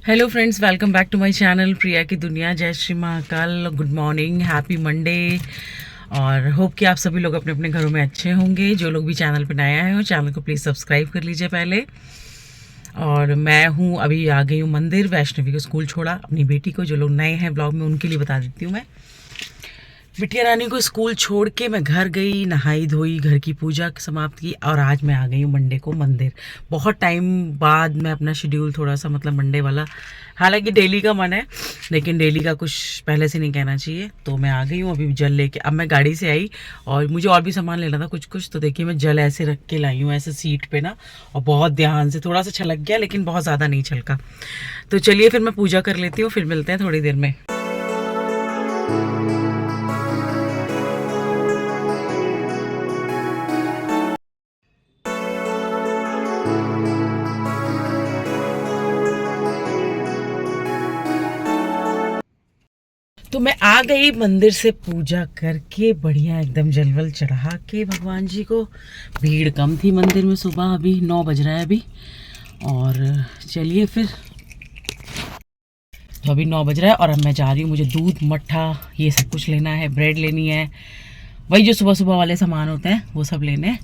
Hello friends, welcome back to my channel Priya की दुनिया। जय Shri Mahakal, good morning, happy Monday. और होप कि आप सभी लोग अपने अपने घरों में अच्छे होंगे। जो लोग भी चैनल पर नए आए हो, चैनल को प्लीज़ सब्सक्राइब कर लीजिए पहले। और मैं हूँ अभी आ गई हूँ मंदिर। वैष्णवी को स्कूल छोड़ा, अपनी बेटी को। जो लोग नए हैं ब्लॉग में उनके लिए बता देती हूँ मैं। बिटिया रानी को स्कूल छोड़ के मैं घर गई, नहाई धोई, घर की पूजा समाप्त की और आज मैं आ गई हूँ मंडे को मंदिर। बहुत टाइम बाद मैं अपना शेड्यूल थोड़ा सा मंडे वाला, हालांकि डेली का मन है लेकिन डेली का कुछ पहले से नहीं कहना चाहिए। तो मैं आ गई हूँ अभी जल लेके। अब मैं गाड़ी से आई और मुझे और भी सामान लेना था कुछ कुछ। तो देखिए मैं जल ऐसे रख के लाई हूँ, ऐसे सीट पे ना, और बहुत ध्यान से। थोड़ा सा छलक गया लेकिन बहुत ज़्यादा नहीं छलका। तो चलिए फिर मैं पूजा कर लेती हूँ, फिर मिलते हैं थोड़ी देर में। तो मैं आ गई मंदिर से पूजा करके, बढ़िया एकदम जलवल चढ़ा के भगवान जी को। भीड़ कम थी मंदिर में सुबह, अभी 9 बज रहा है अभी। और चलिए फिर, तो अभी 9 बज रहा है और अब मैं जा रही हूँ। मुझे दूध, मट्ठा, ये सब कुछ लेना है, ब्रेड लेनी है, वही जो सुबह सुबह वाले सामान होते हैं वो सब लेने हैं।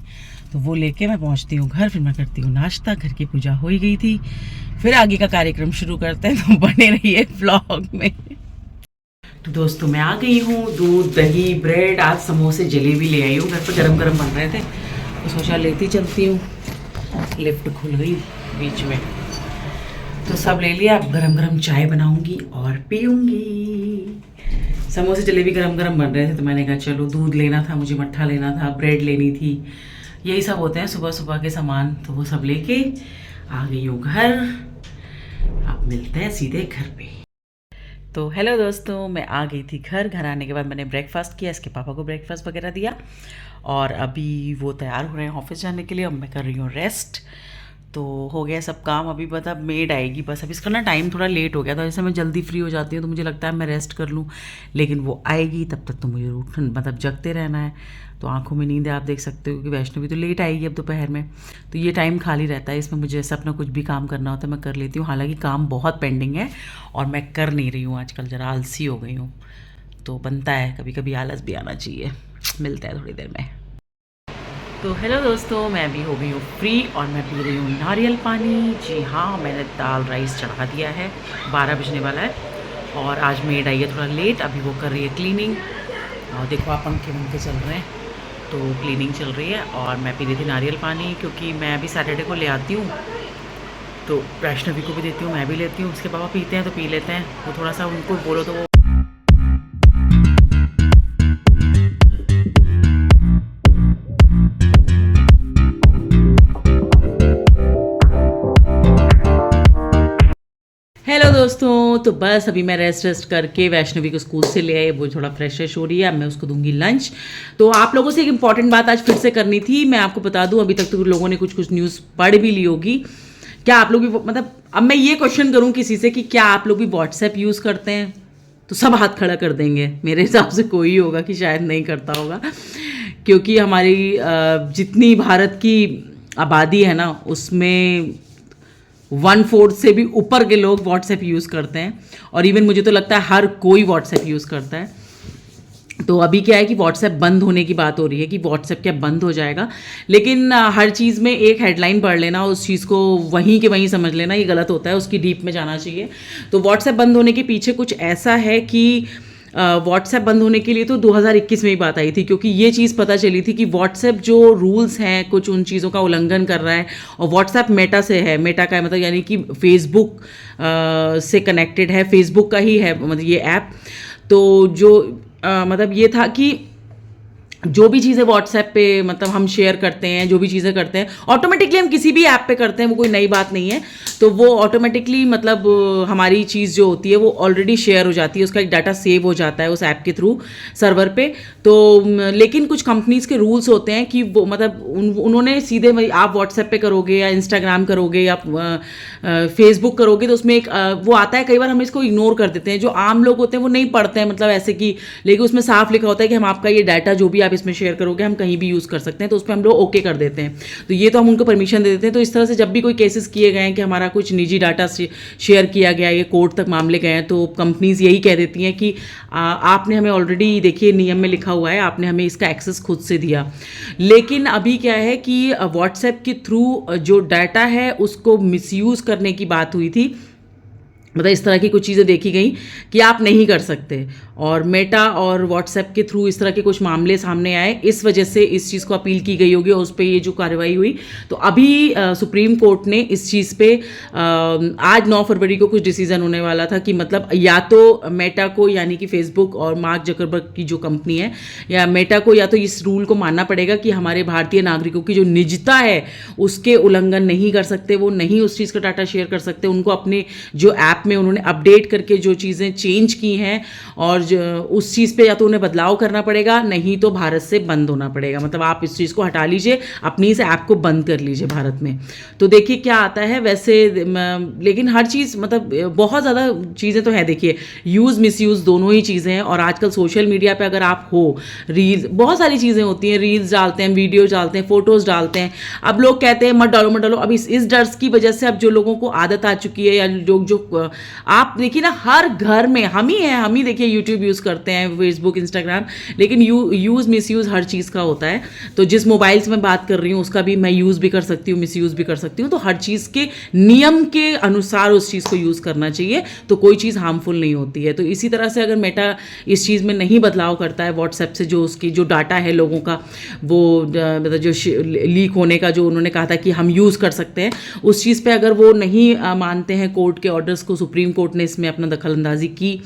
तो वो लेके मैं पहुँचती हूँ घर, फिर मैं करती हूँ नाश्ता। घर की पूजा हो ही गई थी, फिर आगे का कार्यक्रम शुरू करते हैं। तो बने रहिए व्लॉग में। तो दोस्तों मैं आ गई हूँ। दूध, दही, ब्रेड, आज समोसे जलेबी ले आई हूँ। घर पर गरम गरम बन रहे थे तो सोचा लेती चलती हूँ। लिफ्ट खुल गई बीच में तो सब ले लिया। अब गरम गरम चाय बनाऊंगी और पीऊंगी। समोसे जलेबी गरम गरम बन रहे थे तो मैंने कहा चलो, दूध लेना था मुझे, मट्ठा लेना था, ब्रेड लेनी थी, यही सब होते हैं सुबह सुबह के सामान। तो वो सब लेके आ गई हूँ घर। अब मिलते हैं सीधे घर पे। तो हेलो दोस्तों, मैं आ गई थी घर। घर आने के बाद मैंने ब्रेकफास्ट किया, इसके पापा को ब्रेकफास्ट वगैरह दिया और अभी वो तैयार हो रहे हैं ऑफिस जाने के लिए। अब मैं कर रही हूँ रेस्ट। तो हो गया सब काम। अभी मतलब मेड आएगी बस। अब इसका ना टाइम थोड़ा लेट हो गया था, जैसे मैं जल्दी फ्री हो जाती हूँ तो मुझे लगता है मैं रेस्ट कर लूँ, लेकिन वो आएगी तब तक तो मुझे जगते रहना है। तो आंखों में नींद है, आप देख सकते हो कि वैष्णवी तो लेट आएगी अब दोपहर में। तो ये टाइम खाली रहता है, इसमें मुझे ऐसा अपना कुछ भी काम करना होता है मैं कर लेती हूँ। हालांकि काम बहुत पेंडिंग है और मैं कर नहीं रही हूँ आजकल, ज़रा आलसी हो गई हूँ। तो बनता है कभी कभी, आलस भी आना चाहिए। मिलता है थोड़ी देर में। तो हेलो दोस्तों, मैं भी हो गई हूँ फ्री और मैं पी रही हूँ नारियल पानी। जी हाँ, मैंने दाल राइस चढ़ा दिया है, 12 बजने वाला है। और आज मेड आई है थोड़ा लेट, अभी वो कर रही है क्लीनिंग। और देखो आप पंखे वंखे चल रहे हैं तो क्लीनिंग चल रही है। और मैं पी रही थी नारियल पानी क्योंकि मैं अभी सैटरडे को ले आती हूँ तो वैष्णवी को भी देती हूँ, मैं भी लेती हूँ। उसके पापा पीते हैं तो पी लेते हैं। वो थोड़ा सा उनको बोलो तो वो हेलो दोस्तों, तो बस अभी मैं रेस्ट करके वैष्णवी को स्कूल से ले आई। वो थोड़ा फ्रेश हो रही है, अब मैं उसको दूंगी लंच। तो आप लोगों से एक इम्पॉर्टेंट बात आज फिर से करनी थी। मैं आपको बता दूं, अभी तक तो लोगों ने कुछ कुछ न्यूज़ पढ़ भी ली होगी। क्या आप लोग भी अब मैं ये क्वेश्चन करूं किसी से कि क्या आप लोग भी व्हाट्सएप यूज़ करते हैं, तो सब हाथ खड़ा कर देंगे। मेरे हिसाब से कोई होगा कि शायद नहीं करता होगा, क्योंकि हमारी जितनी भारत की आबादी है ना, उसमें 1/4 से भी ऊपर के लोग व्हाट्सएप यूज़ करते हैं। और इवन मुझे तो लगता है हर कोई व्हाट्सएप यूज़ करता है। तो अभी क्या है कि व्हाट्सएप बंद होने की बात हो रही है कि व्हाट्सएप क्या बंद हो जाएगा। लेकिन हर चीज़ में एक हेडलाइन पढ़ लेना, उस चीज़ को वहीं के वहीं समझ लेना, ये गलत होता है। उसकी डीप में जाना चाहिए। तो व्हाट्सएप बंद होने के पीछे कुछ ऐसा है कि व्हाट्सएप बंद होने के लिए तो 2021 में ही बात आई थी, क्योंकि ये चीज़ पता चली थी कि व्हाट्सएप जो रूल्स हैं कुछ उन चीज़ों का उल्लंघन कर रहा है। और व्हाट्सएप मेटा से है, मेटा का मतलब यानी कि फेसबुक से कनेक्टेड है, फेसबुक का ही है मतलब ये ऐप। तो जो मतलब ये था कि जो भी चीज़ें व्हाट्सएप पे मतलब हम शेयर करते हैं, जो भी चीज़ें करते हैं ऑटोमेटिकली, हम किसी भी ऐप पे करते हैं, वो कोई नई बात नहीं है। तो वो ऑटोमेटिकली मतलब हमारी चीज़ जो होती है वो ऑलरेडी शेयर हो जाती है, उसका एक डाटा सेव हो जाता है उस ऐप के थ्रू सर्वर पे। तो लेकिन कुछ कंपनीज़ के रूल्स होते हैं कि वो मतलब उन्होंने सीधे आप व्हाट्सएप पे करोगे या इंस्टाग्राम करोगे या फेसबुक करोगे तो उसमें एक वो आता है। कई बार हम इसको इग्नोर कर देते हैं, जो आम लोग होते हैं वो नहीं पढ़ते हैं मतलब ऐसे कि, लेकिन उसमें साफ लिखा होता है कि हम आपका ये डाटा जो भी आप इसमें शेयर करोगे हम कहीं भी यूज़ कर सकते हैं, तो उस पर हम लोग ओके कर देते हैं। तो ये तो हम उनको परमिशन दे देते हैं। तो इस तरह से जब भी कोई केसेस किए गए हैं कि हमारा कुछ निजी डाटा शेयर किया गया, ये कोर्ट तक मामले गए हैं, तो कंपनीज यही कह देती हैं कि आपने हमें ऑलरेडी, देखिए नियम में लिखा हुआ है, आपने हमें इसका एक्सेस खुद से दिया। लेकिन अभी क्या है कि व्हाट्सएप के थ्रू जो डाटा है उसको मिसयूज़ करने की बात हुई थी, मतलब इस तरह की कुछ चीज़ें देखी गई कि आप नहीं कर सकते, और मेटा और व्हाट्सएप के थ्रू इस तरह के कुछ मामले सामने आए, इस वजह से इस चीज़ को अपील की गई होगी और उस पर ये जो कार्रवाई हुई। तो अभी सुप्रीम कोर्ट ने इस चीज़ पे आज 9 फरवरी को कुछ डिसीजन होने वाला था कि मतलब या तो मेटा को, यानी कि फेसबुक और मार्क जकरबर्ग की जो कंपनी है, या मेटा को या तो इस रूल को मानना पड़ेगा कि हमारे भारतीय नागरिकों की जो निजता है उसके उल्लंघन नहीं कर सकते, वो नहीं उस चीज़ का डाटा शेयर कर सकते, उनको अपने जो ऐप में उन्होंने अपडेट करके जो चीज़ें चेंज की हैं और उस चीज़ पे या तो उन्हें बदलाव करना पड़ेगा, नहीं तो भारत से बंद होना पड़ेगा। मतलब आप इस चीज़ को हटा लीजिए, अपनी इस ऐप को बंद कर लीजिए भारत में। तो देखिए क्या आता है वैसे। लेकिन हर चीज़, मतलब बहुत ज़्यादा चीज़ें तो हैं, देखिए यूज़ मिसयूज़ दोनों ही चीज़ें हैं। और आजकल सोशल मीडिया पे अगर आप हो, रील्स, बहुत सारी चीज़ें होती हैं, रील्स डालते हैं, वीडियो डालते हैं, फोटोज़ डालते हैं। अब लोग कहते हैं मत डालो मत डालो। अब इस डर की वजह से अब जो लोगों को आदत आ चुकी है, या लोग जो आप देखिए ना, हर घर में हम ही देखिए यूट्यूब यूज़ करते हैं, फेसबुक, इंस्टाग्राम, लेकिन यूज़ मिसयूज़ हर चीज़ का होता है। तो जिस मोबाइल से मैं बात कर रही हूँ उसका भी मैं यूज़ भी कर सकती हूँ, मिसयूज़ भी कर सकती हूँ। तो हर चीज़ के नियम के अनुसार उस चीज़ को यूज़ करना चाहिए, तो कोई चीज़ हार्मफुल नहीं होती है। तो इसी तरह से अगर मेटा इस चीज़ में नहीं बदलाव करता है, व्हाट्सएप से जो उसकी जो डाटा है लोगों का, वो मतलब जो लीक होने का जो उन्होंने कहा था कि हम यूज़ कर सकते हैं, उस चीज़ पे अगर वो नहीं मानते हैं कोर्ट के ऑर्डर्स को, सुप्रीम कोर्ट ने इसमें अपना दखलंदाजी की,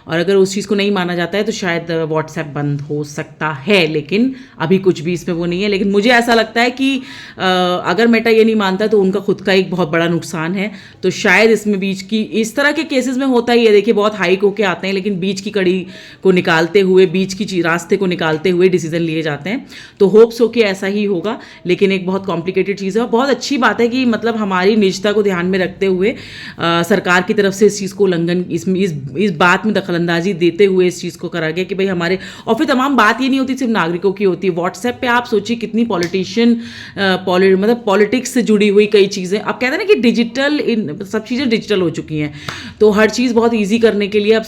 और अगर उस चीज़ को नहीं माना जाता है तो शायद व्हाट्सएप बंद हो सकता है। लेकिन अभी कुछ भी इसमें वो नहीं है। लेकिन मुझे ऐसा लगता है कि अगर मेटा ये नहीं मानता तो उनका खुद का एक बहुत बड़ा नुकसान है। तो शायद इसमें बीच की, इस तरह के केसेस में होता ही है, देखिए बहुत हाइक होके आते हैं, लेकिन बीच की कड़ी को निकालते हुए, बीच की रास्ते को निकालते हुए डिसीजन लिए जाते हैं। तो होप्स हो कि ऐसा ही होगा। लेकिन एक बहुत कॉम्प्लिकेटेड चीज़ है, और बहुत अच्छी बात है कि मतलब हमारी निजता को ध्यान में रखते हुए सरकार की तरफ से इस चीज़ को उल्लंघन, इस बात में दखलंदाजी देते हुए इस चीज़ को करा गया कि भाई हमारे, और फिर तमाम बात ये नहीं होती सिर्फ नागरिकों की होती है। व्हाट्सएप पे आप सोचिए कितनी पॉलिटिशियन, मतलब पॉलिटिक्स से जुड़ी हुई कई चीज़ें, अब कहते हैं ना कि डिजिटल, सब चीज़ें डिजिटल हो चुकी हैं। तो हर चीज़ बहुत ईजी करने के लिए अब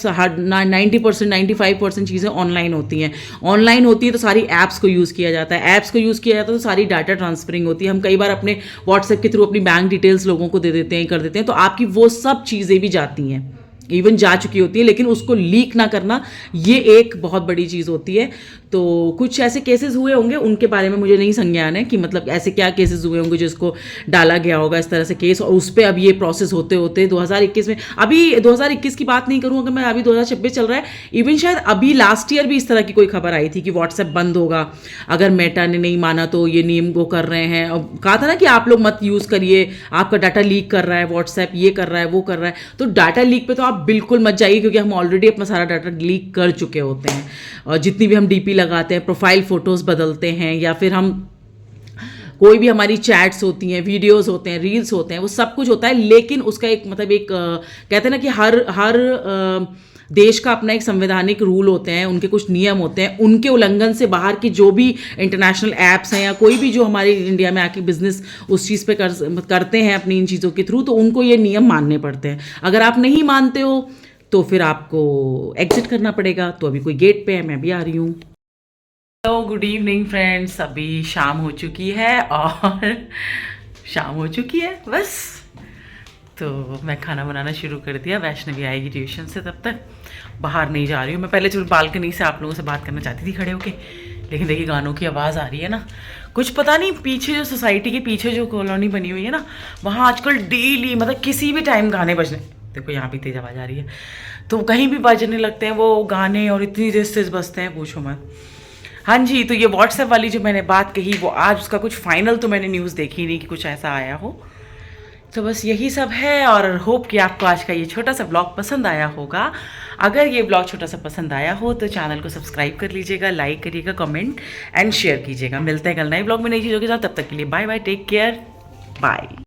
90% 95% चीज़ें ऑनलाइन होती हैं। ऑनलाइन होती है तो सारी ऐप्स को यूज़ किया जाता है, ऐप्स को यूज़ किया जाता है तो सारी डाटा ट्रांसफरिंग होती है। हम कई बार अपने व्हाट्सएप के थ्रू अपनी बैंक डिटेल्स लोगों को दे देते हैं, कर देते हैं, तो आपकी वो सब चीज़ें भी जाती हैं, इवन जा चुकी होती है। लेकिन उसको लीक ना करना, ये एक बहुत बड़ी चीज़ होती है। तो कुछ ऐसे केसेस हुए होंगे, उनके बारे में मुझे नहीं संज्ञान है कि मतलब ऐसे क्या केसेस हुए होंगे जिसको डाला गया होगा इस तरह से केस, और उस पर अब ये प्रोसेस होते होते 2021 में, अभी 2021 की बात नहीं करूँ अगर मैं, अभी 2026 चल रहा है। इवन शायद अभी लास्ट ईयर भी इस तरह की कोई खबर आई थी कि व्हाट्सएप बंद होगा अगर मेटा ने नहीं माना, तो ये नियम वो कर रहे हैं। और कहा था ना कि आप लोग मत यूज़ करिए, आपका डाटा लीक कर रहा है व्हाट्सएप, ये कर रहा है वो कर रहा है। तो डाटा लीक पे तो आप बिल्कुल मत जाइए, क्योंकि हम ऑलरेडी अपना सारा डाटा लीक कर चुके होते हैं। और जितनी भी हम डीपी लगाते हैं, प्रोफाइल फ़ोटोज़ बदलते हैं, या फिर हम कोई भी हमारी चैट्स होती हैं, वीडियोस होते हैं, रील्स होते हैं, वो सब कुछ होता है। लेकिन उसका एक मतलब एक कहते हैं ना कि हर देश का अपना एक संवैधानिक रूल होते हैं, उनके कुछ नियम होते हैं। उनके उल्लंघन से बाहर की जो भी इंटरनेशनल ऐप्स हैं या कोई भी जो हमारे इंडिया में आके बिजनेस उस चीज़ पे करते हैं अपनी इन चीज़ों के थ्रू, तो उनको ये नियम मानने पड़ते हैं। अगर आप नहीं मानते हो तो फिर आपको एग्जिट करना पड़ेगा। तो अभी कोई गेट पे है, मैं भी आ रही हूँ। तो गुड इवनिंग फ्रेंड्स, अभी शाम हो चुकी है बस। तो मैं खाना बनाना शुरू कर दिया, वैष्णवी आएगी ट्यूशन से, तब तक बाहर नहीं जा रही हूँ मैं। पहले चलो बालकनी से आप लोगों से बात करना चाहती थी खड़े होके, लेकिन देखिए गानों की आवाज़ आ रही है ना, कुछ पता नहीं। पीछे जो सोसाइटी के पीछे जो कॉलोनी बनी हुई है ना, वहाँ आजकल डेली मतलब किसी भी टाइम गाने बजने, देखो यहाँ भी तेज आवाज़ आ रही है, तो कहीं भी बजने लगते हैं वो गाने, और इतनी तेज बजते हैं पूछो मत। हाँ जी, तो ये व्हाट्सएप वाली जो मैंने बात कही, वो आज उसका कुछ फाइनल तो मैंने न्यूज़ देखी नहीं कि कुछ ऐसा आया हो। तो बस यही सब है, और होप कि आपको आज का ये छोटा सा ब्लॉग पसंद आया होगा। अगर ये ब्लॉग छोटा सा पसंद आया हो तो चैनल को सब्सक्राइब कर लीजिएगा, लाइक करिएगा, कमेंट एंड शेयर कीजिएगा। मिलते हैं कल नए ब्लॉग में नई चीज़ों के साथ, तब तक के लिए bye bye, take care, bye.